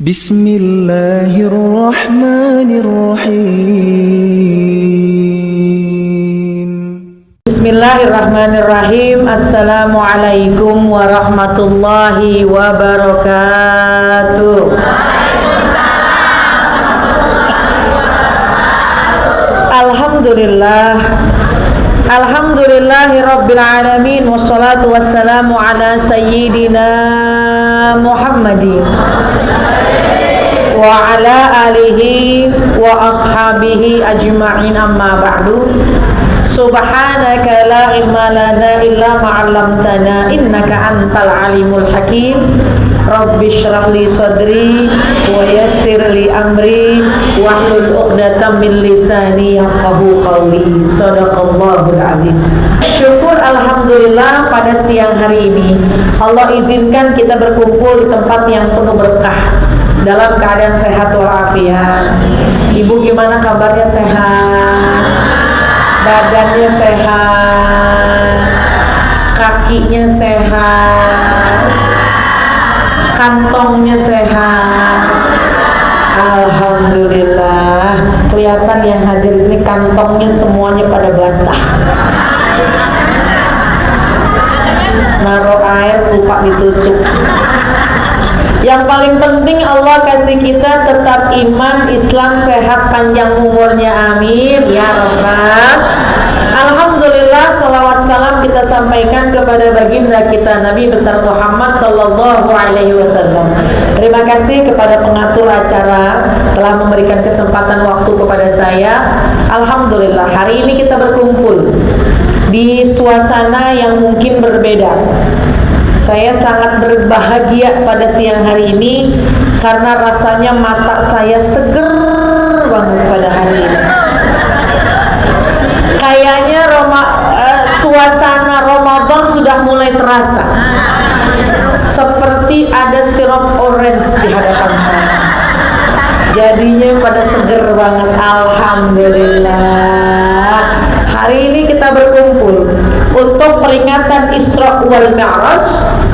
Bismillahirrahmanirrahim. Bismillahirrahmanirrahim. Assalamualaikum warahmatullahi wabarakatuh. Alhamdulillah. Alhamdulillahi rabbil alamin. Wassalatu wassalamu ala sayyidina Muhammadin wa ala alihi wa ashabihi ajma'in, amma ba'du. Subhanaka la ilma lana illa ma 'allamtana innaka antal alimul hakim. Rabbi shrah li sadri wa yassir li amri wahlul 'uqdatam min lisani yafqahu qawli. Shadaqallahul azim. Syukur alhamdulillah pada siang hari ini Allah izinkan kita berkumpul di tempat yang penuh berkah dalam keadaan sehat walafiat. Ibu gimana kabarnya? Sehat? Badannya sehat, kakinya sehat, kantongnya sehat. Alhamdulillah. Kelihatan yang hadir di sini kantongnya semuanya pada basah. Naruh air lupa ditutup. Yang paling penting Allah kasih kita tetap iman, Islam, sehat, panjang umurnya, amin ya rabbal. Alhamdulillah, salawat salam kita sampaikan kepada baginda kita Nabi besar Muhammad sallallahu alaihi wasallam. Terima kasih kepada pengatur acara telah memberikan kesempatan waktu kepada saya. Alhamdulillah, hari ini kita berkumpul di suasana yang mungkin berbeda. Saya sangat berbahagia pada siang hari ini karena rasanya mata saya seger banget pada hari ini. Kayaknya suasana Ramadan sudah mulai terasa. Seperti ada sirup orange di hadapan saya. Jadinya pada seger banget. Alhamdulillah. Hari ini kita berkumpul untuk peringatan Isra wal Mi'raj,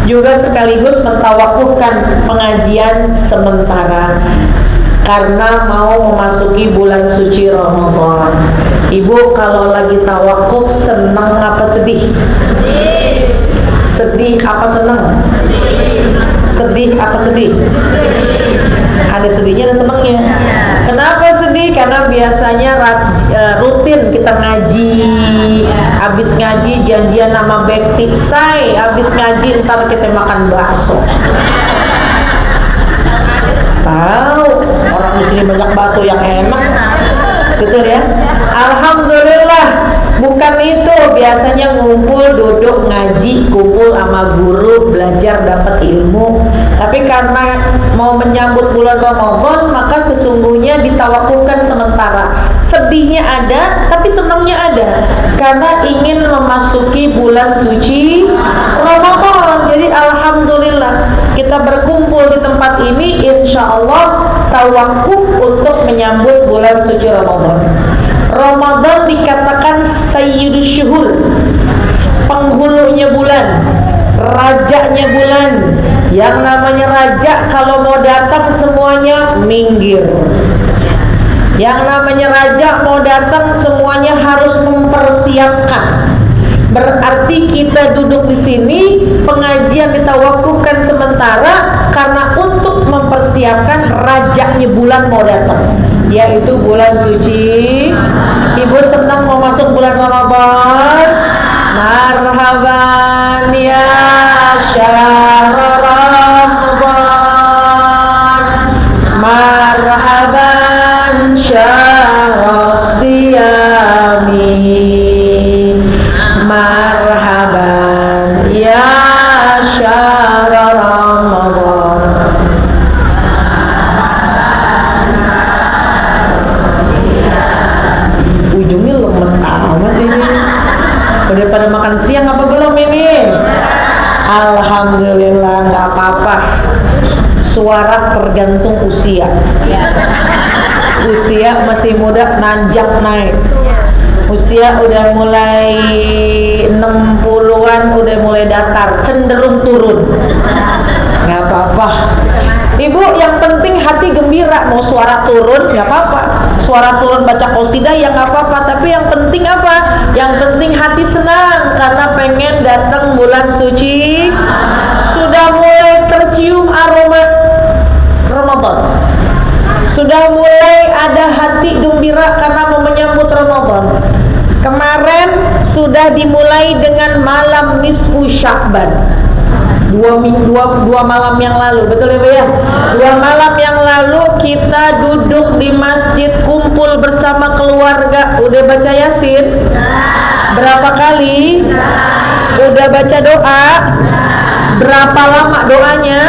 juga sekaligus mentawakufkan pengajian sementara karena mau memasuki bulan suci Ramadan. Ibu kalau lagi tawakuf senang apa sedih? Sedih apa senang? Sedih apa sedih? Ada sedihnya, ada senangnya. Kenapa sedih? Karena biasanya rutin kita ngaji. Habis ngaji janjian sama bestie say, habis ngaji ntar kita makan bakso. Tahu orang di sini banyak bakso yang enak, betul ya? Alhamdulillah. Bukan itu, biasanya ngumpul, duduk, ngaji, kumpul sama guru, belajar, dapat ilmu. Tapi karena mau menyambut bulan Ramadan, maka sesungguhnya ditawakufkan sementara. Sedihnya ada, tapi senangnya ada, karena ingin memasuki bulan suci Ramadan. Jadi alhamdulillah kita berkumpul di tempat ini, insya Allah tawakuf untuk menyambut bulan suci Ramadan. Ramadan dikatakan Sayyidus Syuhur, penghulunya bulan, rajanya bulan. Yang namanya raja kalau mau datang semuanya minggir. Yang namanya raja mau datang semuanya harus mempersiapkan. Berarti kita duduk di sini, pengajian kita wakufkan sementara karena untuk mempersiapkan rajanya bulan mau datang, yaitu bulan suci. Ibu senang mau masuk bulan Ramadan? Marhaban ya syahr Ramadan, marhaban syahr siyami, marhaban ya syahr Ramadan. Ujungnya lemes amat ini. Udah pada makan siang apa belum ini? Alhamdulillah, nggak apa-apa. Suara tergantung usia. Usia masih muda nanjak naik. Usia udah mulai 60-an udah mulai datar, cenderung turun. Nggak apa-apa. Ibu, yang penting hati gembira. Mau suara turun nggak apa-apa, suara turun baca qasidah ya nggak apa-apa, tapi yang penting apa? Yang penting hati senang karena pengen datang bulan suci. Sudah mulai tercium aroma Ramadan, sudah mulai ada hati gembira karena mau menyambut Ramadan. Kemarin sudah dimulai dengan malam nisfu Sya'ban, dua malam yang lalu, betul ya Bu ya? 2 malam yang lalu kita duduk di masjid, kumpul bersama keluarga. Udah baca Yasin? Berapa kali? Udah baca doa? Berapa lama doanya?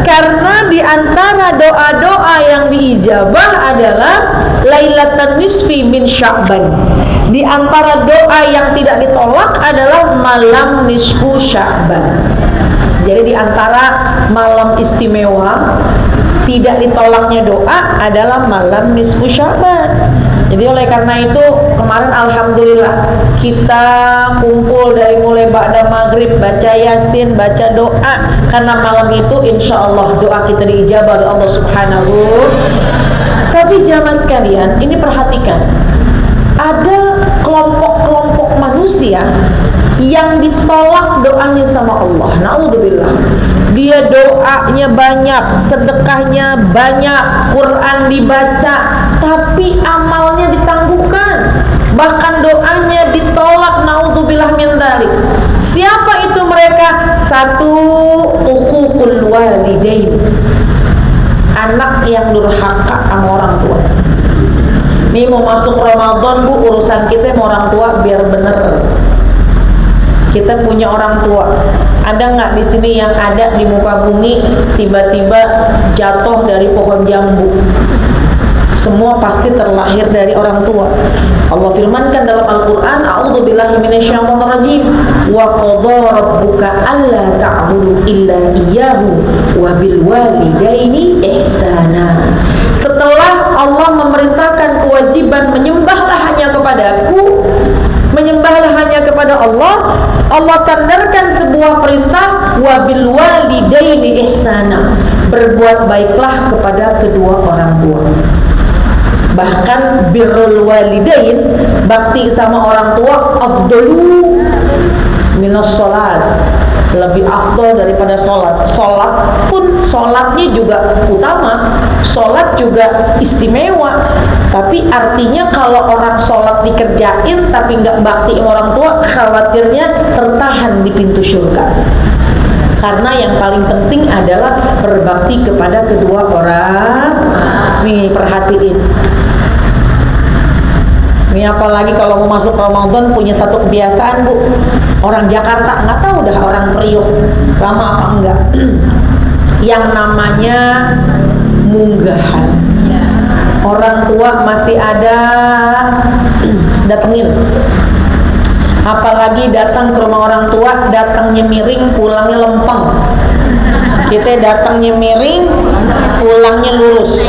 Karena di antara doa-doa yang diijabah adalah Lailatan Nisfi min Sya'ban. Di antara doa yang tidak ditolak adalah malam nisfu Sya'ban. Jadi di antara malam istimewa tidak ditolaknya doa adalah malam nisfu Sya'ban. Jadi oleh karena itu kemarin alhamdulillah kita kumpul dari mulai ba'da maghrib, baca Yasin, baca doa, karena malam itu insya Allah doa kita diijabah oleh Allah Subhanahu. Tapi jamaah sekalian, ini perhatikan, ada kelompok-kelompok manusia yang ditolak doanya sama Allah. Naudzubillah. Dia doanya banyak, sedekahnya banyak, Quran dibaca, tapi amalnya ditangguhkan. Bahkan doanya ditolak. Naudzubillah min dzalik. Siapa itu mereka? Satu, uququl walidain. Anak yang durhaka sama orang tua. Ini mau masuk Ramadan Bu, urusan kita sama orang tua biar bener. Kita punya orang tua. Ada nggak di sini yang ada di muka bumi tiba-tiba jatuh dari pohon jambu? Semua pasti terlahir dari orang tua. Allah firmankan dalam Al-Quran, A'udzubillahi minasyaitonirrajim, wa qadha rabbuka alla ta'budu illa iyyahu wa bil walidaini ihsana. Setelah Allah memerintahkan kewajiban menyembahlah hanya kepadaku, menyembahlah hanya kepada Allah, Allah sandarkan sebuah perintah, wa bil walidaini ihsana, berbuat baiklah kepada kedua orang tua. Bahkan birrul walidain, bakti sama orang tua, afdalu minas sholat, lebih afdal daripada sholat. Sholat pun, sholatnya juga utama, sholat juga istimewa. Tapi artinya kalau orang sholat dikerjain tapi nggak bakti sama orang tua, khawatirnya tertahan di pintu surga. Karena yang paling penting adalah berbakti kepada kedua orang. Nih perhatiin. Ini apalagi kalau mau masuk Ramadan punya satu kebiasaan Bu. Orang Jakarta, nggak tahu dah orang Priok sama apa enggak. Yang namanya munggahan. Orang tua masih ada datengin. Apalagi datang ke rumah orang tua, datangnya miring, pulangnya lempeng. Kita datangnya miring, pulangnya lurus.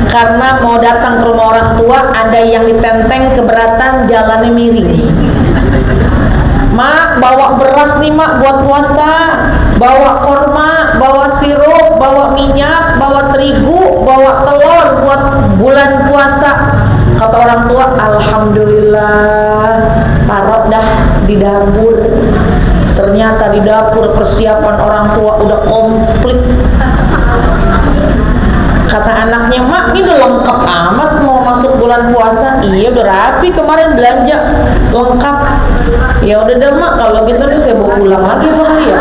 Karena mau datang ke rumah orang tua, ada yang ditenteng keberatan, jalannya miring. Mak, bawa beras nih mak buat puasa, bawa korma, bawa sirup, bawa minyak, bawa terigu, bawa telur buat bulan puasa. Kata orang tua, alhamdulillah, taruh dah di dapur. Ternyata di dapur persiapan orang tua udah komplit. Kata anaknya, mak ini udah lengkap amat mau masuk bulan puasa. Iya udah rapi, kemarin belanja lengkap. Ya udah deh mak, kalau gitu nih saya bawa pulang lagi kali ya.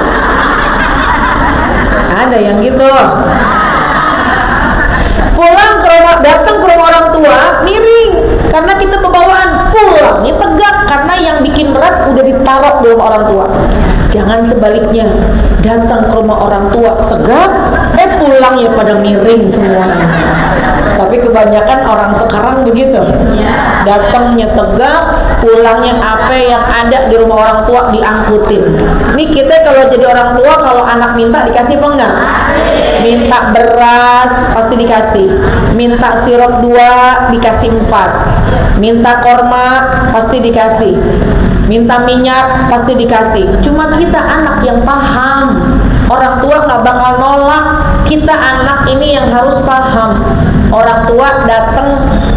Ada yang gitu. Pulang ke rumah, datang ke rumah orang tua miring karena kita bawaan, pulangnya tegak karena yang bikin berat udah ditaruh di rumah orang tua. Jangan sebaliknya, datang ke rumah orang tua tegak, pulangnya pada miring semuanya. Tapi kebanyakan orang sekarang begitu, datangnya tegak, pulangnya apa yang ada di rumah orang tua diangkutin. Ini kita kalau jadi orang tua, kalau anak minta dikasih apa enggak? Minta beras pasti dikasih, minta sirup 2 dikasih 4, minta korma pasti dikasih, minta minyak pasti dikasih. Cuma kita anak yang paham, Orang tua nggak bakal nolak. Kita anak ini yang harus paham. Orang tua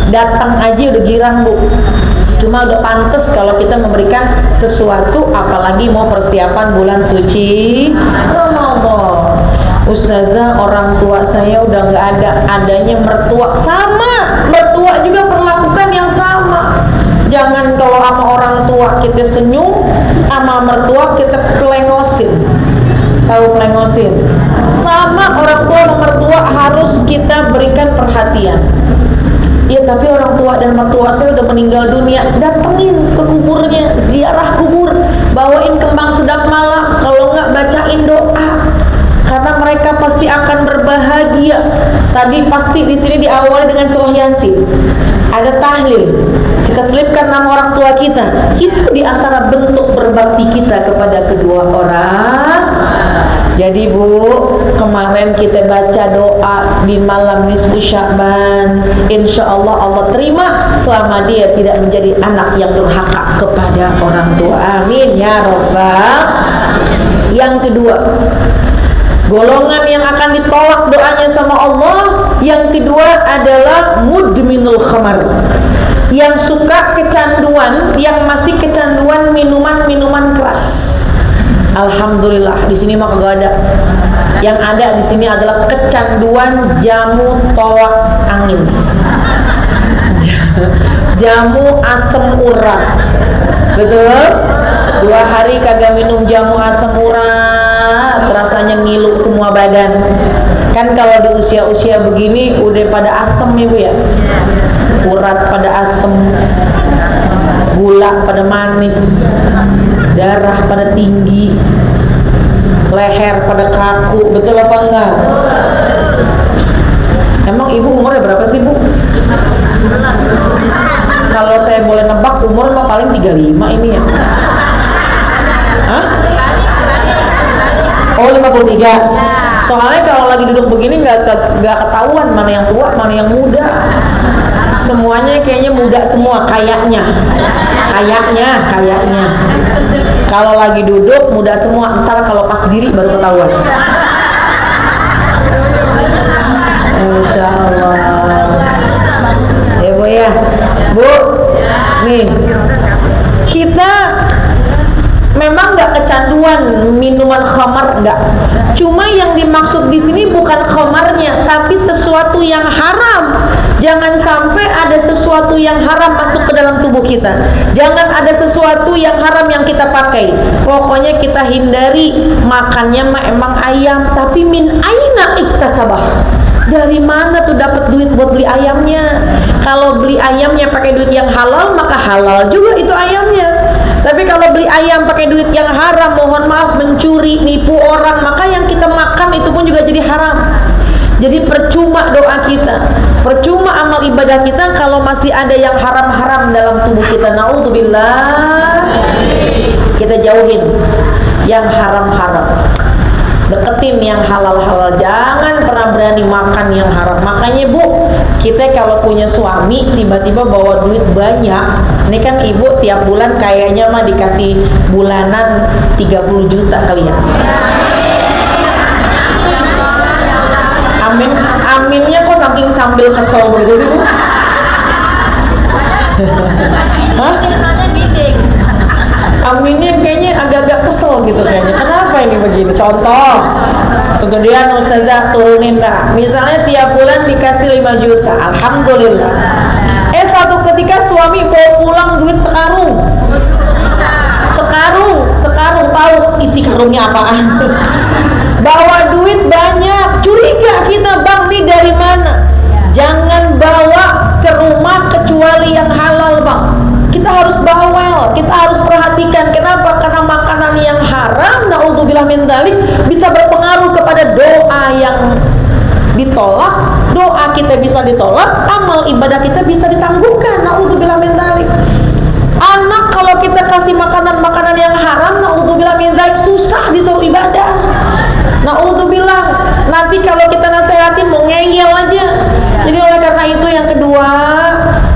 datang aja udah girang, Bu. Cuma udah pantas kalau kita memberikan sesuatu, apalagi mau persiapan bulan suci Ramadan. Ustazah, orang tua saya udah nggak adanya mertua. Sama, mertua juga perlakukan yang sama. Jangan kalau sama orang tua kita senyum, sama mertua kita pelengosin. Tahu pelengosin? Sama, orang tua sama mertua harus kita berikan perhatian. Ya, tapi orang tua dan mertua saya udah meninggal dunia. Datengin ke kuburnya, ziarah kubur, bawain kembang sedap malam, kalau nggak bacain doa. Karena mereka pasti akan berbahagia. Tadi pasti di sini diawali dengan surah Yasin. Ada tahlil. Kita selipkan nama orang tua kita. Itu diantara bentuk berbakti kita kepada kedua orang. Jadi Bu, kemarin kita baca doa di malam nisfu Sya'ban. Insya Allah Allah terima selama dia tidak menjadi anak yang durhaka kepada orang tua. Amin ya Rabbal. Yang kedua, golongan yang akan ditolak doanya sama Allah, yang kedua adalah mudminul khamar, yang suka kecanduan, yang masih kecanduan minuman-minuman keras. Alhamdulillah di sini mah kagak ada. Yang ada di sini adalah kecanduan jamu tolak angin, jamu asam urat. Betul? 2 hari kagak minum jamu asam urat, rasanya ngilu semua badan. Kan kalau di usia-usia begini udah pada asem ya Bu ya. Urat pada asem, gula pada manis, darah pada tinggi, leher pada kaku. Betul apa enggak? Emang ibu umurnya berapa sih Bu? Kalau saya boleh nebak umur mah paling 35 ini ya. Hah? Oh 53. Soalnya kalau lagi duduk begini nggak ketahuan mana yang tua mana yang muda. Semuanya kayaknya muda semua, kayaknya. Kalau lagi duduk muda semua, ntar kalau pas diri baru ketahuan. Insya Allah. Ya Bu ya, Bu. Nih, kita memang nggak kecanduan minuman khamar, nggak. Cuma yang dimaksud di sini bukan khamarnya, tapi sesuatu yang haram. Jangan sampai ada sesuatu yang haram masuk ke dalam tubuh kita. Jangan ada sesuatu yang haram yang kita pakai. Pokoknya kita hindari. Makannya mah emang ayam, tapi min aina iktasabah. Dari mana tuh dapat duit buat beli ayamnya? Kalau beli ayamnya pakai duit yang halal, maka halal juga itu ayamnya. Tapi kalau beli ayam pakai duit yang haram, mohon maaf, mencuri, nipu orang, maka yang kita makan itu pun juga jadi haram. Jadi percuma doa kita, percuma amal ibadah kita kalau masih ada yang haram-haram dalam tubuh kita. Naudzubillah. Kita jauhin yang haram-haram, deketin yang halal-halal. Jangan pernah berani makan yang haram. Makanya Bu, kita kalau punya suami tiba-tiba bawa duit banyak, ini kan ibu tiap bulan kayaknya mah dikasih bulanan 30 juta kali ya. Amin, aminnya kok saking sambil kesel begitu sih Bu? Hah? Aminnya kayaknya agak-agak kesel gitu kayaknya. Kenapa ini begini? Contoh, kegedean Ustazah turunin dah. Misalnya tiap bulan dikasih 5 juta, alhamdulillah. Satu ketika suami bawa pulang duit sekarung, tahu isi karungnya apaan? Bawa duit banyak, curiga kita, bang, nih dari mana? Jangan bawa ke rumah kecuali yang halal, bang. Kita harus bawel, kita harus perhatikan. Kenapa? Karena makanan yang haram, naudzubillah min dzalik, bisa berpengaruh kepada doa yang ditolak. Doa kita bisa ditolak, amal ibadah kita bisa ditangguhkan. Naudzubillah min dzalik. Anak kalau kita kasih makanan-makanan yang haram, naudzubillah min dzalik, susah disuruh ibadah. Naudzubillah. Nanti kalau kita nasihatin mau ngeyel aja. Jadi oleh karena itu yang kedua,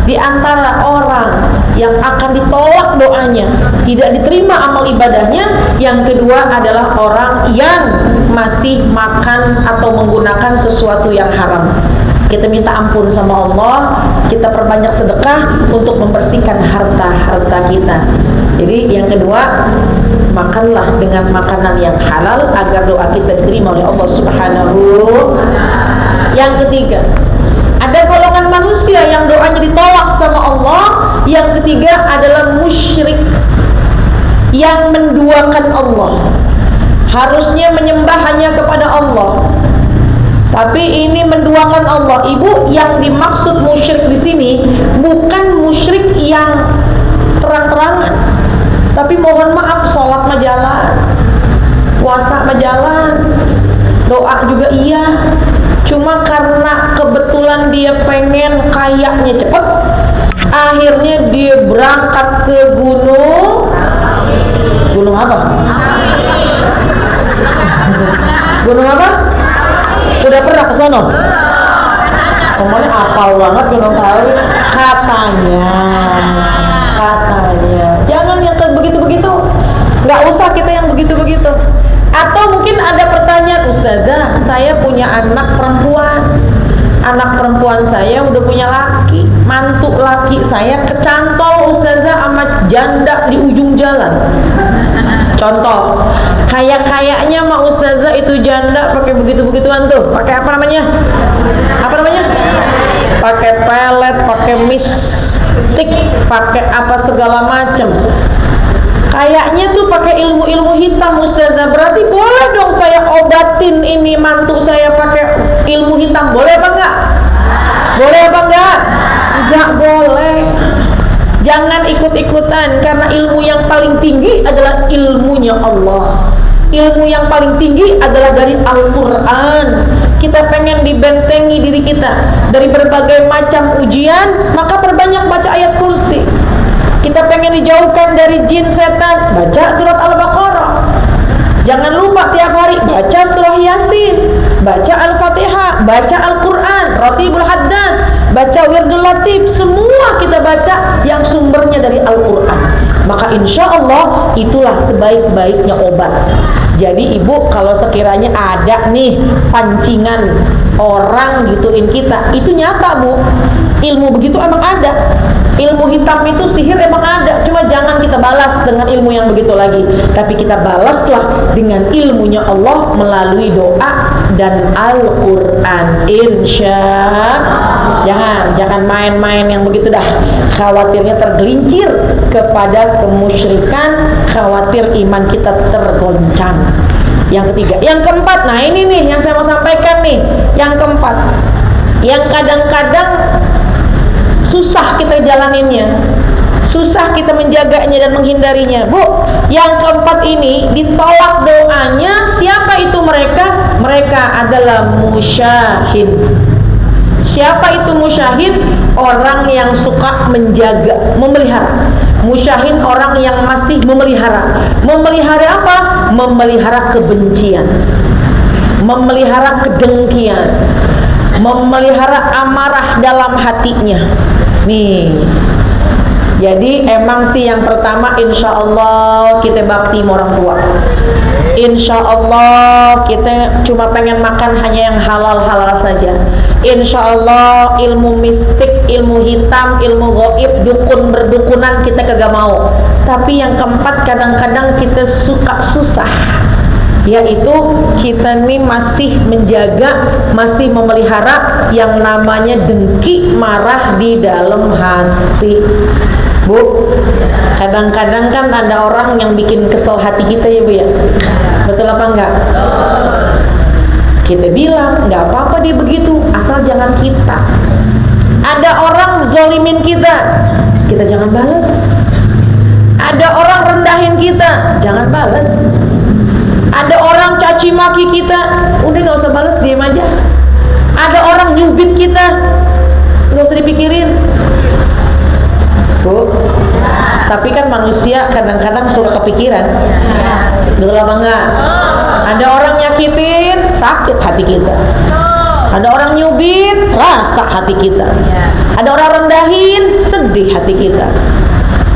di antara orang yang akan ditolak doanya, tidak diterima amal ibadahnya, yang kedua adalah orang yang masih makan atau menggunakan sesuatu yang haram. Kita minta ampun sama Allah, kita perbanyak sedekah untuk membersihkan harta-harta kita. Jadi yang kedua, makanlah dengan makanan yang halal agar doa kita diterima oleh Allah Subhanahu. Yang ketiga, ada golongan manusia yang doanya ditolak sama Allah. Yang ketiga adalah musyrik yang menduakan Allah. Harusnya menyembah hanya kepada Allah, tapi ini menduakan Allah. Ibu, yang dimaksud musyrik di sini bukan musyrik yang terang-terangan, tapi mohon maaf, sholat mah jalan, puasa mah jalan, doa juga iya. Cuma karena kebetulan dia pengen kayaknya cepet, akhirnya dia berangkat ke gunung apa? Gunung apa? Udah pernah ke sono? Ngomongnya apal banget Gunung Kawi. Katanya. Jangan yang begitu-begitu. Nggak usah kita yang begitu-begitu. Atau mungkin ada pertanyaan, Ustazah, saya punya anak perempuan. Anak perempuan saya udah punya laki. Mantu laki saya kecantol Ustazah sama janda di ujung jalan. Contoh, kayaknya mah Ustazah itu janda pakai begitu-begituan tuh. Pakai apa namanya? Pakai pelet, pakai mistik, pakai apa segala macam. Kayaknya tuh pakai ilmu-ilmu hitam Ustazah. Berarti boleh dong saya obatin ini mantu saya pakai ilmu hitam. Boleh apa enggak? Boleh apa enggak? Enggak boleh. Jangan ikut-ikutan, karena ilmu yang paling tinggi adalah ilmunya Allah. Ilmu yang paling tinggi adalah dari Al-Quran. Kita pengen dibentengi diri kita dari berbagai macam ujian, maka perbanyak baca ayat kursi. Kita pengen dijauhkan dari jin setan, baca surat Al-Baqarah. Jangan lupa tiap hari baca surah Yasin, baca Al-Fatihah, baca Al-Quran, Ratibul Haddad, baca Wirdul Latif. Semua kita baca yang sumbernya dari Al-Quran. Maka insya Allah itulah sebaik-baiknya obat. Jadi ibu, kalau sekiranya ada nih pancingan orang gituin kita, itu nyata bu. Ilmu begitu emang ada. Ilmu hitam itu sihir emang ada. Cuma jangan kita balas dengan ilmu yang begitu lagi, tapi kita balaslah dengan ilmunya Allah melalui doa dan Al-Quran. Jangan main-main yang begitu dah. Khawatirnya tergelincir kepada kemusyrikan, khawatir iman kita tergoncang. Yang ketiga, yang keempat, nah ini nih yang saya mau sampaikan nih. Yang keempat, yang kadang-kadang susah kita jalaninnya, susah kita menjaganya dan menghindarinya. Bu, yang keempat ini ditolak doanya. Siapa itu mereka? Mereka adalah musyahid. Siapa itu musyahid? Orang yang suka menjaga, memelihara. Musyahid orang yang masih memelihara. Memelihara apa? Memelihara kebencian, memelihara kedengkian, memelihara amarah dalam hatinya. Nih, jadi emang sih yang pertama, insya Allah kita bakti sama orang tua. Insya Allah kita cuma pengen makan hanya yang halal-halal saja. Insya Allah ilmu mistik, ilmu hitam, ilmu gaib, dukun berdukunan kita kagak mau. Tapi yang keempat, kadang-kadang kita suka susah, yaitu kita nih masih menjaga, masih memelihara yang namanya dengki, marah di dalam hati. Bu, kadang-kadang kan ada orang yang bikin kesel hati kita ya bu ya. Betul apa enggak? Kita bilang nggak apa-apa dia begitu, asal jangan kita. Ada orang zolimin kita, kita jangan balas. Ada orang rendahin kita, jangan balas. Ada orang caci maki kita, udah nggak usah balas, diam aja. Ada orang nyubit kita, nggak usah dipikirin. Bu, tapi kan manusia kadang-kadang suka kepikiran. Betul apa enggak? Ada orang nyakitin, sakit hati kita. Ada orang nyubit, rasa hati kita. Ada orang rendahin, sedih hati kita.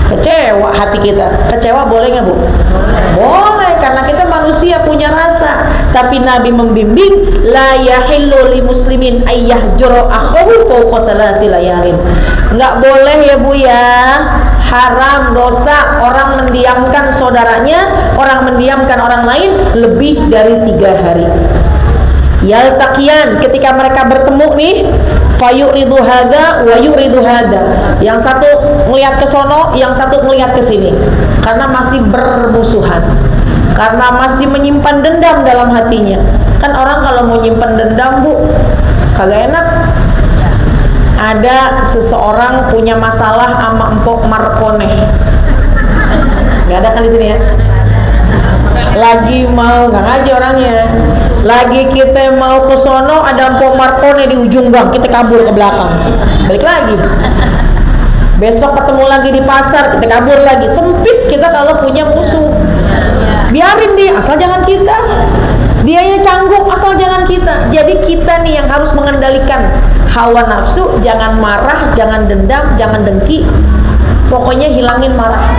Kecewa hati kita. Kecewa boleh nggak bu? Boleh. karena kita manusia punya rasa. Tapi Nabi membimbing, la yahillu li muslimin ayyahjura akhahu fawqa thalathi layalin. Nggak boleh ya Bu ya, haram, dosa orang mendiamkan saudaranya, orang mendiamkan orang lain lebih dari 3 hari. Yaltaqiyan, ketika mereka bertemu nih, fayuridu hadza wa yuridu hadza. Yang satu ngelihat ke sono, yang satu ngelihat ke sini. Karena masih bermusuhan. Karena masih menyimpan dendam dalam hatinya. Kan orang kalau mau nyimpan dendam, Bu, kagak enak. Ada seseorang punya masalah sama Empok Markoneh. Nggak ada kan di sini ya? Lagi mau nggak ngaji orangnya, lagi kita mau ke sono, ada Empok Markone di ujung gang, kita kabur ke belakang, balik lagi. Besok ketemu lagi di pasar, kita kabur lagi. Sempit kita kalau punya musuh. Biarin dia, asal jangan kita. Dianya canggung, asal jangan kita. Jadi kita nih yang harus mengendalikan hawa nafsu. Jangan marah, jangan dendam, jangan dengki. Pokoknya hilangin marah.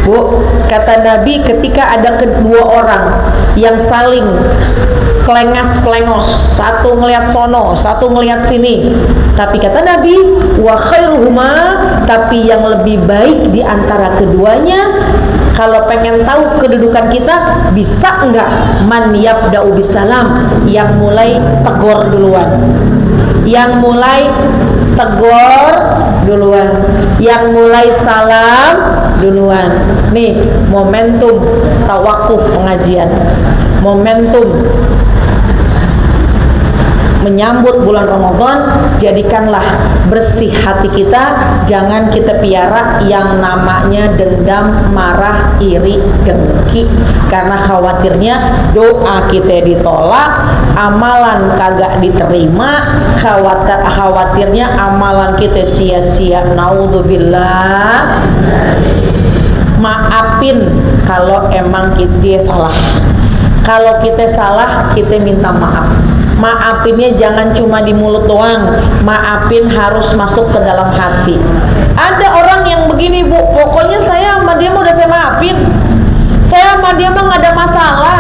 Bu, kata Nabi, ketika ada kedua orang yang saling pelengas-pelengos, satu ngelihat sono, satu ngelihat sini, tapi kata Nabi, wa khairuhuma, tapi yang lebih baik di antara keduanya, kalau pengen tahu kedudukan kita, bisa enggak man yabda'u bisalam, yang mulai tegur duluan, yang mulai tegur duluan, yang mulai salam duluan. Nih momentum tawakuf pengajian, momentum menyambut bulan Ramadan. Jadikanlah bersih hati kita, jangan kita piara yang namanya dendam, marah, iri, dengki, karena khawatirnya doa kita ditolak, amalan kagak diterima, khawatirnya amalan kita sia-sia. Naudzubillah. Maafin kalau emang kita salah. Kalau kita salah, kita minta maaf. Maafinnya jangan cuma di mulut doang, maafin harus masuk ke dalam hati. Ada orang yang begini, Bu, pokoknya saya sama dia mau udah saya maafin, saya sama dia mah nggak ada masalah,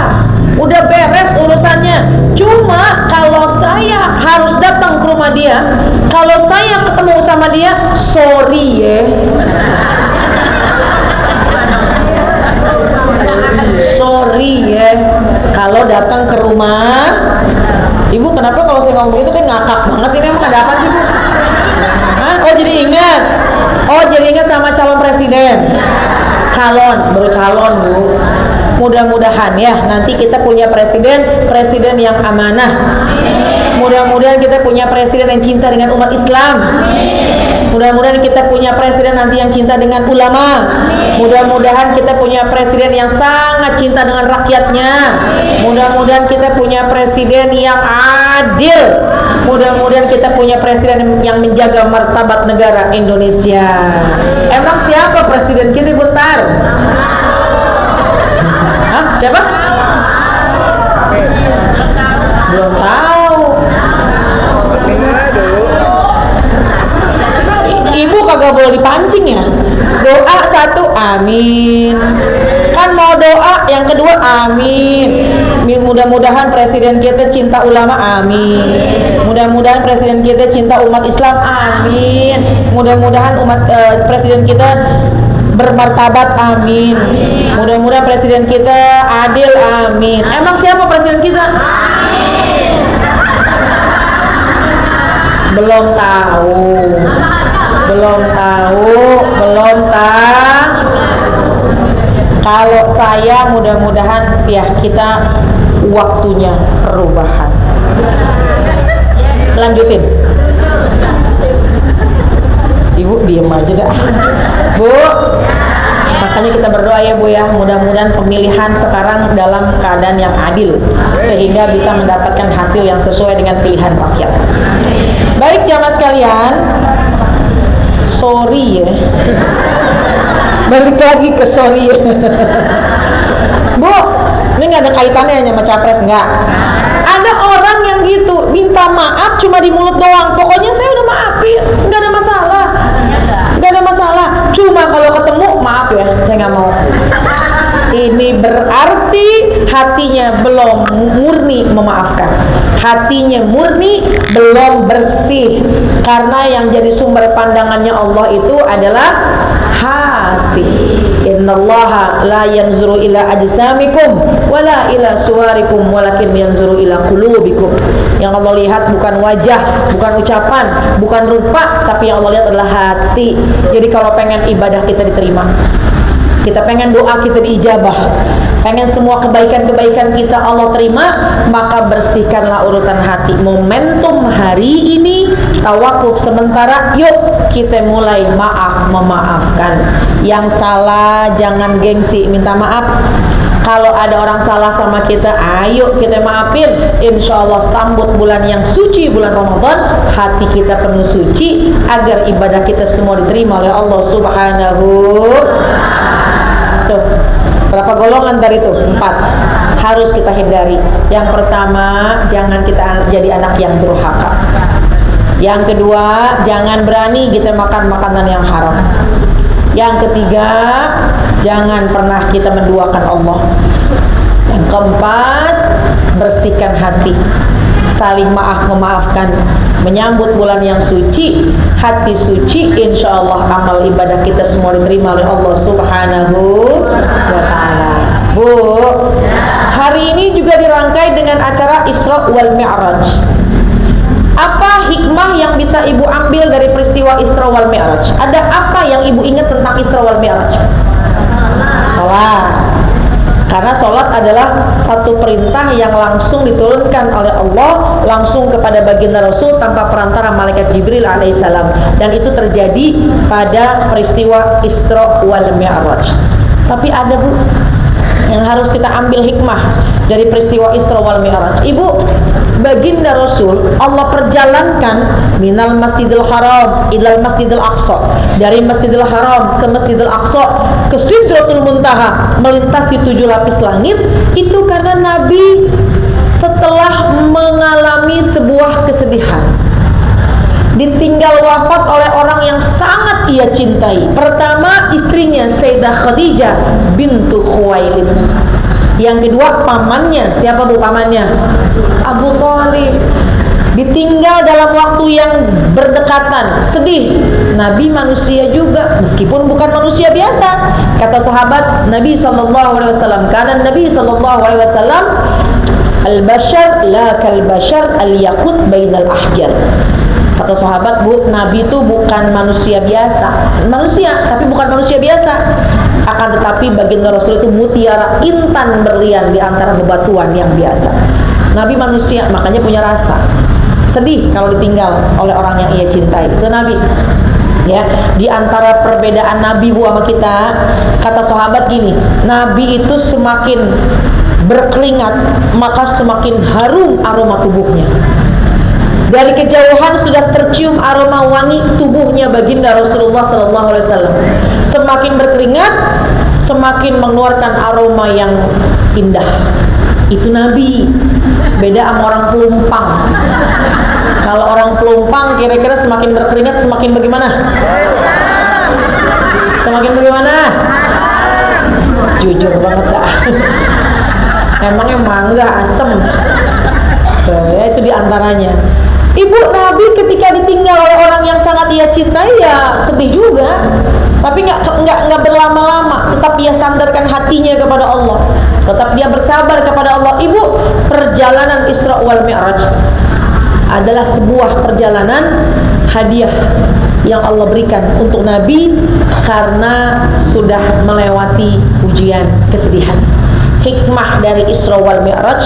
udah beres urusannya. Cuma kalau saya harus datang ke rumah dia, kalau saya ketemu sama dia, sorry ya, sorry ya, kalau datang ke rumah. Ibu kenapa kalau saya ngomong itu kan ngakak banget, ini emang ada apa sih, Bu? Hah? Oh jadi ingat, sama calon presiden, baru calon, Bu. Mudah-mudahan ya nanti kita punya presiden yang amanah. Mudah-mudahan kita punya presiden yang cinta dengan umat Islam. Mudah-mudahan kita punya presiden nanti yang cinta dengan ulama. Mudah-mudahan kita punya presiden yang sangat cinta dengan rakyatnya. Mudah-mudahan kita punya presiden yang adil. Mudah-mudahan kita punya presiden yang menjaga martabat negara Indonesia. Emang siapa presiden kita, bentar? Hah? Siapa? Belum tahu. Ibu kagak boleh dipancing ya. Doa satu, amin. Kan mau doa, yang kedua, amin. Mudah-mudahan presiden kita cinta ulama, amin. Mudah-mudahan presiden kita cinta umat Islam, amin. Mudah-mudahan presiden kita bermartabat, amin. Mudah-mudahan presiden kita adil, amin. Emang siapa presiden kita? Belum tahu. Kalau saya mudah-mudahan ya kita waktunya perubahan. Lanjutin. Ibu diem aja dah. Bu, makanya kita berdoa ya Bu ya, mudah-mudahan pemilihan sekarang dalam keadaan yang adil sehingga bisa mendapatkan hasil yang sesuai dengan pilihan rakyat. Baik jamaah sekalian, sorry ya, balik lagi ke sorry ya. Bu, ini nggak ada kaitannya sama capres, nggak. Ada orang yang gitu minta maaf cuma di mulut doang, pokoknya saya udah maafin, nggak ada masalah. Cuma kalau ketemu maaf ya, saya nggak mau. ini berarti hatinya belum murni memaafkan, hatinya murni belum bersih, karena yang jadi sumber pandangannya Allah itu adalah hati. Innallaha la yanzuru ila ajsamikum wala ila suwarikum walakin yanzuru ila qulubikum. Yang Allah lihat bukan wajah, bukan ucapan, bukan rupa, tapi yang Allah lihat adalah hati. Jadi kalau pengen ibadah kita diterima, kita pengen doa kita diijabah, pengen semua kebaikan-kebaikan kita Allah terima, maka bersihkanlah urusan hati. Momentum hari ini tawakuf sementara, yuk kita mulai memaafkan. Yang salah jangan gengsi minta maaf. Kalau ada orang salah sama kita, ayo kita maafin. Insya Allah sambut bulan yang suci, bulan Ramadan, hati kita penuh suci, agar ibadah kita semua diterima oleh Allah Subhanahu. Tuh, berapa golongan dari itu? 4 harus kita hindari. Yang pertama, jangan kita jadi anak yang durhaka. Yang kedua, jangan berani kita makan makanan yang haram. Yang ketiga, jangan pernah kita menduakan Allah. Yang keempat, bersihkan hati, saling memaafkan, menyambut bulan yang suci, hati suci, insya Allah amal ibadah kita semua diterima oleh Allah Subhanahu wa ta'ala. Bu, hari ini juga dirangkai dengan acara Isra wal Mi'raj. Apa hikmah yang bisa ibu ambil dari peristiwa Isra wal Mi'raj? Ada apa yang ibu ingat tentang Isra wal Mi'raj? Salat. Karena sholat adalah satu perintah yang langsung diturunkan oleh Allah langsung kepada baginda Rasul tanpa perantara malaikat Jibril alaihissalam, dan itu terjadi pada peristiwa Isra wal Mi'raj. Tapi ada, Bu, yang harus kita ambil hikmah dari peristiwa Isra wal Mi'raj. Ibu, baginda Rasul Allah perjalankan minal Masjidil Haram ilal Masjidil Aqsa, dari Masjidil Haram ke Masjidil Aqsa ke Sidratul Muntaha, melintasi 7 lapis langit. Itu karena Nabi setelah mengalami sebuah kesedihan, ditinggal wafat oleh orang yang sangat ia cintai. Pertama, istrinya Sayyidah Khadijah bintu Khuwailid. Yang kedua, pamannya. Siapa, Bu, pamannya? Abu Thalib. Ditinggal dalam waktu yang berdekatan. Sedih. Nabi manusia juga, meskipun bukan manusia biasa. Kata sahabat Nabi SAW, karena Nabi SAW al-bashar la kal-bashar al-yakut bainal ahjar. Kata sahabat, Bu, Nabi itu bukan manusia biasa, manusia, tapi bukan manusia biasa. Akan tetapi baginda Rasul itu mutiara intan berlian di antara bebatuan yang biasa. Nabi manusia, makanya punya rasa sedih kalau ditinggal oleh orang yang ia cintai. Itu Nabi. Ya, di antara perbedaan Nabi, Bu, sama kita, kata sahabat gini, Nabi itu semakin berkeringat maka semakin harum aroma tubuhnya. Dari kejauhan sudah tercium aroma wangi tubuhnya baginda Rasulullah SAW. Semakin berkeringat, semakin mengeluarkan aroma yang indah. Itu Nabi. Beda sama orang pelumpang. Kalau orang pelumpang kira-kira semakin berkeringat semakin bagaimana? Semakin bagaimana? Jujur banget dah. Emangnya mangga asem. Ya, itu diantaranya. Ibu, Nabi ketika ditinggal oleh orang yang sangat ia cintai, ya sedih juga, tapi nggak berlama-lama. Tetap dia sandarkan hatinya kepada Allah, tetap dia bersabar kepada Allah. Ibu, perjalanan Isra wal Mi'raj adalah sebuah perjalanan hadiah yang Allah berikan untuk Nabi karena sudah melewati ujian kesedihan. Hikmah dari Isra wal Mi'raj,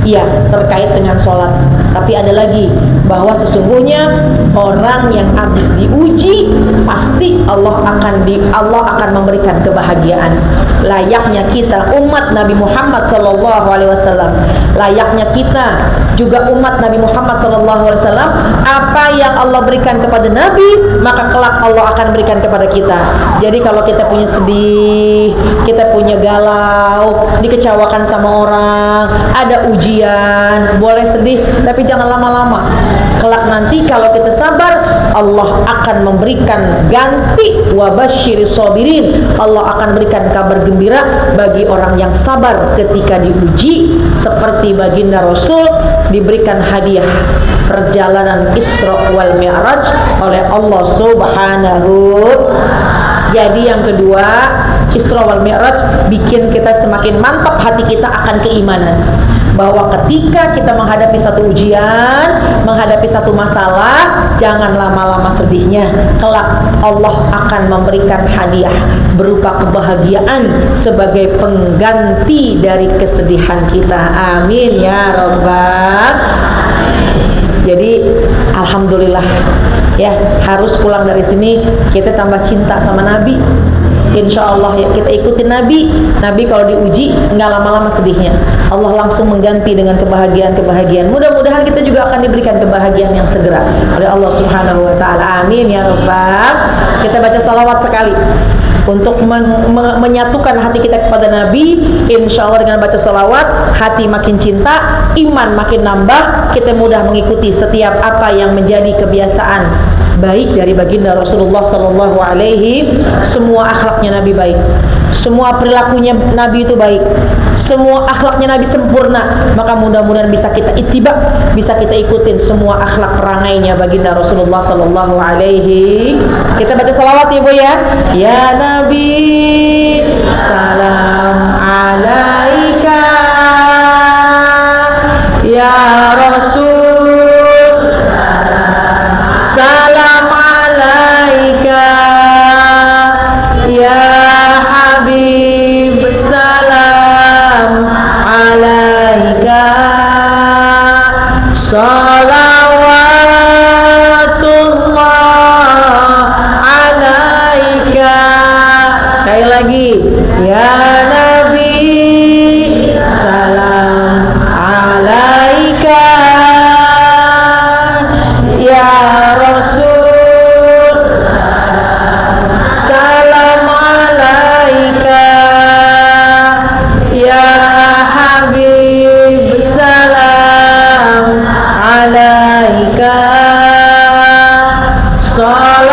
ya, terkait dengan sholat. Tapi ada lagi, bahwa sesungguhnya orang yang habis diuji pasti Allah akan memberikan kebahagiaan. Layaknya kita umat Nabi Muhammad SAW, layaknya kita juga umat Nabi Muhammad SAW, Shallallahu Alaihi Wasallam, apa yang Allah berikan kepada Nabi, maka kelak Allah akan berikan kepada kita. Jadi kalau kita punya sedih, kita punya galau, dikecewakan sama orang, ada ujian, boleh sedih, tapi jangan lama-lama. Kelak nanti kalau kita sabar, Allah akan memberikan ganti. Wabasyiris sabirin, Allah akan berikan kabar gembira bagi orang yang sabar ketika diuji, seperti baginda Rasul diberikan hadiah perjalanan Isra wal Mi'raj oleh Allah Subhanahu. Jadi yang kedua, Isra wal Mi'raj bikin kita semakin mantap hati kita akan keimanan, bahwa ketika kita menghadapi satu ujian, menghadapi satu masalah, jangan lama-lama sedihnya. Kelak Allah akan memberikan hadiah berupa kebahagiaan sebagai pengganti dari kesedihan kita. Amin ya Rabbal. Jadi alhamdulillah ya, harus pulang dari sini kita tambah cinta sama Nabi. Insya Allah ya, kita ikutin Nabi. Nabi kalau diuji nggak lama-lama sedihnya, Allah langsung mengganti dengan kebahagiaan-kebahagiaan. Mudah-mudahan kita juga akan diberikan kebahagiaan yang segera oleh Allah Subhanahu Wa Taala. Amin ya Rabbal. Kita baca salawat sekali untuk menyatukan hati kita kepada Nabi. Insya Allah dengan baca salawat, hati makin cinta, iman makin nambah, kita mudah mengikuti setiap apa yang menjadi kebiasaan baik dari baginda Rasulullah Sallallahu Alaihi. Semua akhlaknya Nabi baik, semua perilakunya Nabi itu baik, semua akhlaknya Nabi sempurna. Maka mudah-mudahan bisa kita ittiba, bisa kita ikutin semua akhlak perangainya baginda Rasulullah Sallallahu Alaihi. Kita baca salawat ya Bu ya. Ya Nabi, salam alaika. Ya Rasul, salam alaika. Ya Habib, salam alaika. Salawatullah alaika. Sekali lagi, ya Nabi, salam alaika. Ya Rasul, salam alaika. Ya Habib, salam alaika. Salawatullah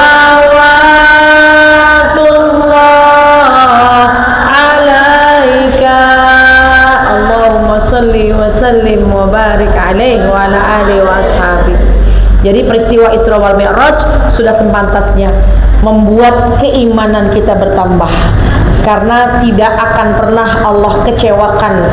alaika. Allahumma salli wa sallim wa barik alaihi wa ala alihi wa ashabihi. Jadi peristiwa Isra wal Mi'raj sudah sepantasnya membuat keimanan kita bertambah, karena tidak akan pernah Allah kecewakan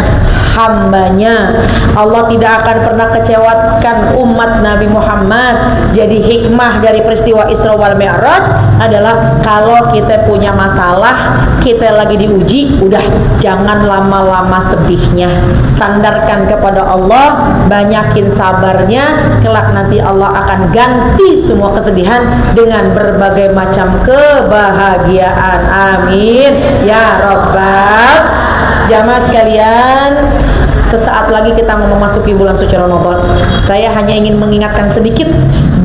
hambanya. Allah tidak akan pernah kecewakan umat Nabi Muhammad. Jadi hikmah dari peristiwa Isra wal Mi'raj adalah kalau kita punya masalah, kita lagi diuji, udah jangan lama-lama sedihnya, sandarkan kepada Allah, banyakin sabarnya. Kelak nanti Allah akan ganti semua kesedihan dengan berbagai macam kebahagiaan. Amin ya Rabbal. Jamaah sekalian, sesaat lagi kita mau memasuki bulan suci Ramadan. Saya hanya ingin mengingatkan sedikit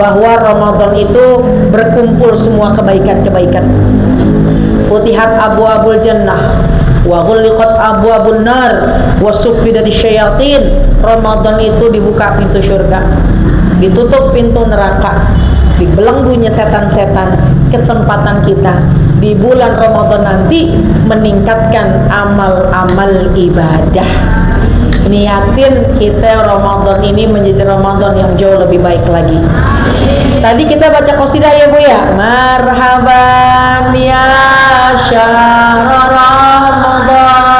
bahwa Ramadan itu berkumpul semua kebaikan-kebaikan. Futihat abwaabul jannah wa ghulliqat abwaabun nar wa suffidat syayatin. Ramadan itu dibuka pintu surga, ditutup pintu neraka, dibelenggunya setan-setan. Kesempatan kita di bulan Ramadan nanti meningkatkan amal-amal ibadah. Niatin kita Ramadan ini menjadi Ramadan yang jauh lebih baik lagi. Tadi kita baca qasidah ya Bu ya. Marhaban ya syahr Ramadan.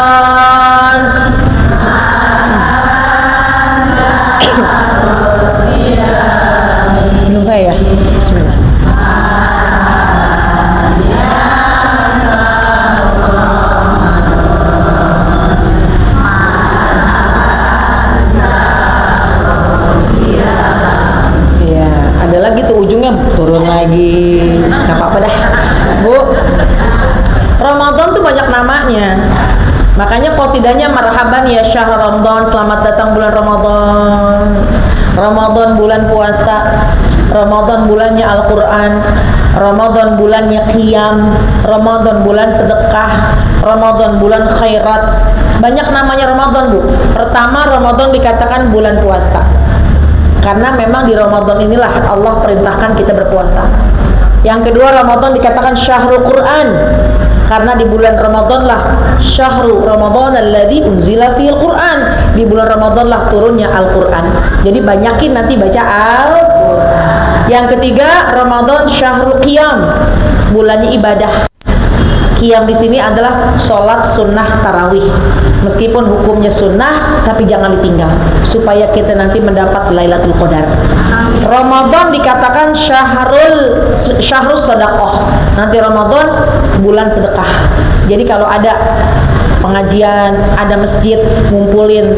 Minum saya ya. Bismillah. Turun lagi, nggak apa-apa dah Bu. Ramadan tuh banyak namanya, makanya qasidahnya marhaban ya syahr Ramadan, selamat datang bulan Ramadan. Ramadan bulan puasa, Ramadan bulannya Al-Quran, Ramadan bulannya qiyam, Ramadan bulan sedekah, Ramadan bulan khairat. Banyak namanya Ramadan, Bu. Pertama, Ramadan dikatakan bulan puasa, karena memang di Ramadan inilah Allah perintahkan kita berpuasa. Yang kedua, Ramadan dikatakan syahrul Quran, karena di bulan Ramadan lah syahrul Ramadan alladzi unzila fihil Quran, di bulan Ramadan lah turunnya Al-Quran. Jadi banyakin nanti baca Al-Quran. Yang ketiga, Ramadan syahrul qiyam, bulannya ibadah. Qiyam di sini adalah sholat sunnah tarawih. Meskipun hukumnya sunnah, tapi jangan ditinggal supaya kita nanti mendapat Lailatul Qadar. Ramadan dikatakan syahrul sedekah. Nanti Ramadan bulan sedekah. Jadi kalau ada pengajian, ada masjid ngumpulin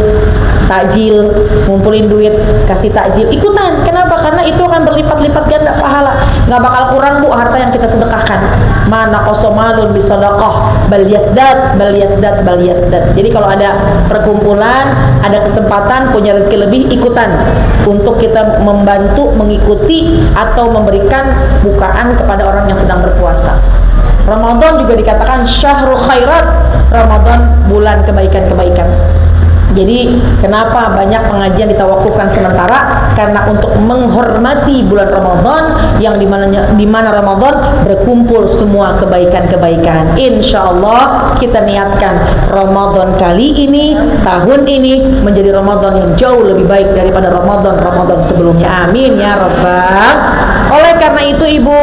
takjil, ngumpulin duit, kasih takjil, ikutan. Kenapa? Karena itu akan berlipat-lipat ganda pahala. Nggak bakal kurang, Bu, harta yang kita sedekahkan. Mana qosomalun bisadaqah bal yasdad bal yasdad bal yasdad. Jadi kalau ada perkumpulan, ada kesempatan, punya rezeki lebih, ikutan untuk kita membantu, mengikuti atau memberikan bukaan kepada orang yang sedang berpuasa. Ramadan juga dikatakan syahrul khairat, Ramadan bulan kebaikan-kebaikan. Jadi kenapa banyak pengajian ditawakufkan sementara? Karena untuk menghormati bulan Ramadan yang dimana Ramadan berkumpul semua kebaikan-kebaikan. Insya Allah kita niatkan Ramadan kali ini, tahun ini menjadi Ramadan yang jauh lebih baik daripada Ramadan sebelumnya. Amin ya Rabbal. Oleh karena itu, Ibu,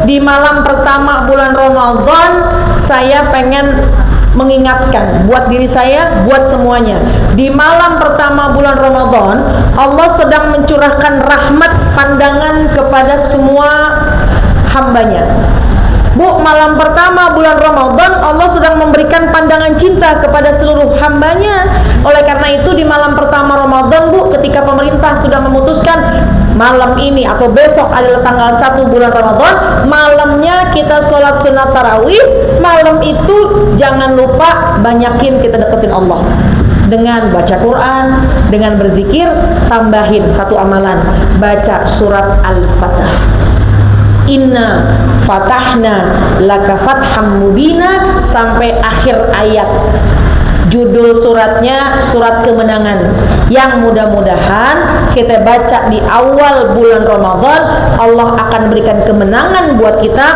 di malam pertama bulan Ramadan saya pengen mengingatkan buat diri saya, buat semuanya. Di malam pertama bulan Ramadan, Allah sedang mencurahkan rahmat pandangan kepada semua hambanya. Bu, malam pertama bulan Ramadan Allah sedang memberikan pandangan cinta kepada seluruh hambanya. Oleh karena itu, di malam pertama Ramadan, Bu, ketika pemerintah sudah memutuskan malam ini atau besok adalah tanggal 1 bulan Ramadan, malamnya kita sholat sunat tarawih. Malam itu jangan lupa banyakin kita deketin Allah dengan baca Quran, dengan berzikir. Tambahin satu amalan, baca surat Al-Fatah. Inna fatahna laka fatham mubina sampai akhir ayat. Judul suratnya surat kemenangan, yang mudah-mudahan kita baca di awal bulan Ramadan. Allah akan berikan kemenangan buat kita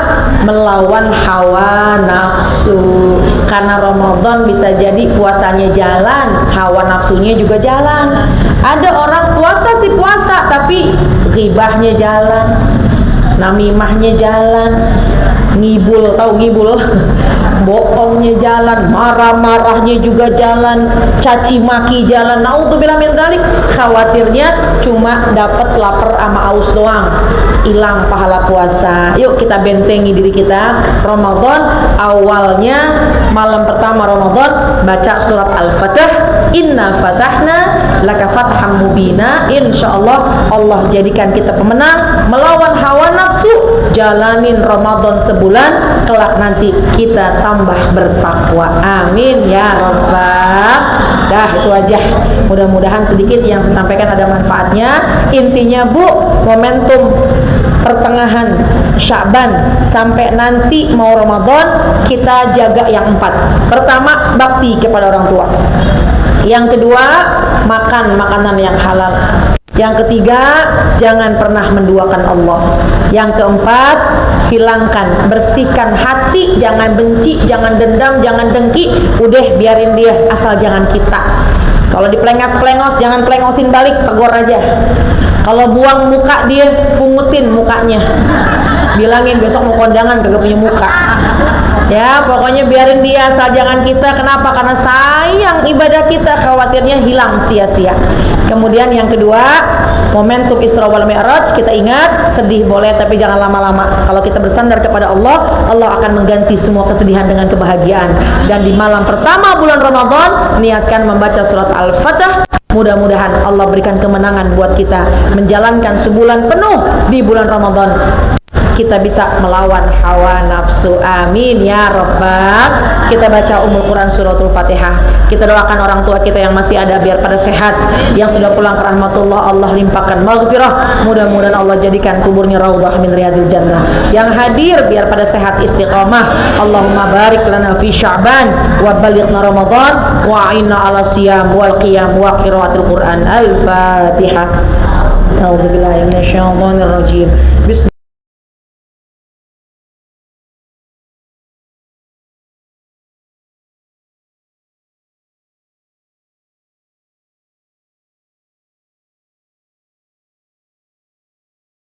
melawan hawa nafsu. Karena Ramadan bisa jadi puasanya jalan, hawa nafsunya juga jalan. Ada orang puasa sih puasa, tapi ghibahnya jalan, namimahnya jalan, ngibul, tahu ngibul? Bohongnya jalan, marah-marahnya juga jalan, caci maki jalan. Naudzubillah min dzalik. Khawatirnya cuma dapat lapar sama aus doang, hilang pahala puasa. Yuk kita bentengi diri kita. Ramadan awalnya malam pertama Ramadan baca surat Al-Fatah. Inna fatahna laka fatham mubina. Insyaallah Allah jadikan kita pemenang melawan hawa nafsu. Jalanin Ramadan sebulan, kelak nanti kita tambah bertakwa. Amin ya Rabbal. Dah, itu aja. Mudah-mudahan sedikit yang saya sampaikan ada manfaatnya. Intinya, Bu, momentum pertengahan Sya'ban sampai nanti mau Ramadan, kita jaga yang 4. Pertama, bakti kepada orang tua. Yang kedua, makan makanan yang halal. Yang ketiga, jangan pernah menduakan Allah. Yang keempat, hilangkan, bersihkan hati, jangan benci, jangan dendam, jangan dengki. Udah biarin dia, asal jangan kita. Kalau dipelengos-pelengos, jangan pelengosin balik, tegur aja. Kalau buang muka dia, pungutin mukanya. Bilangin besok mau kondangan kagak punya muka. Ya, pokoknya biarin dia, asal jangan kita. Kenapa? Karena sayang ibadah kita, khawatirnya hilang sia-sia. Kemudian yang kedua, momentum Isra wal Mi'raj, kita ingat, sedih boleh tapi jangan lama-lama. Kalau kita bersandar kepada Allah, Allah akan mengganti semua kesedihan dengan kebahagiaan. Dan di malam pertama bulan Ramadan, niatkan membaca surat Al-Fatah. Mudah-mudahan Allah berikan kemenangan buat kita menjalankan sebulan penuh di bulan Ramadan. kita bisa melawan hawa nafsu. Amin ya rabbal. Kita baca Ummul Quran suratul Fatihah. Kita doakan orang tua kita yang masih ada biar pada sehat, yang sudah pulang ke rahmatullah Allah limpahkan maghfirah, mudah-mudahan Allah jadikan kuburnya raudhah min riyadil jannah. Yang hadir biar pada sehat istiqamah. Allahumma barik lana fi Sya'ban wa balighna Ramadan wa a'inna ala siyam wal qiyam wa qiraatil Quran. Al-Fatihah. A'udzubillahi minasyaitonir rajim. Bismillah.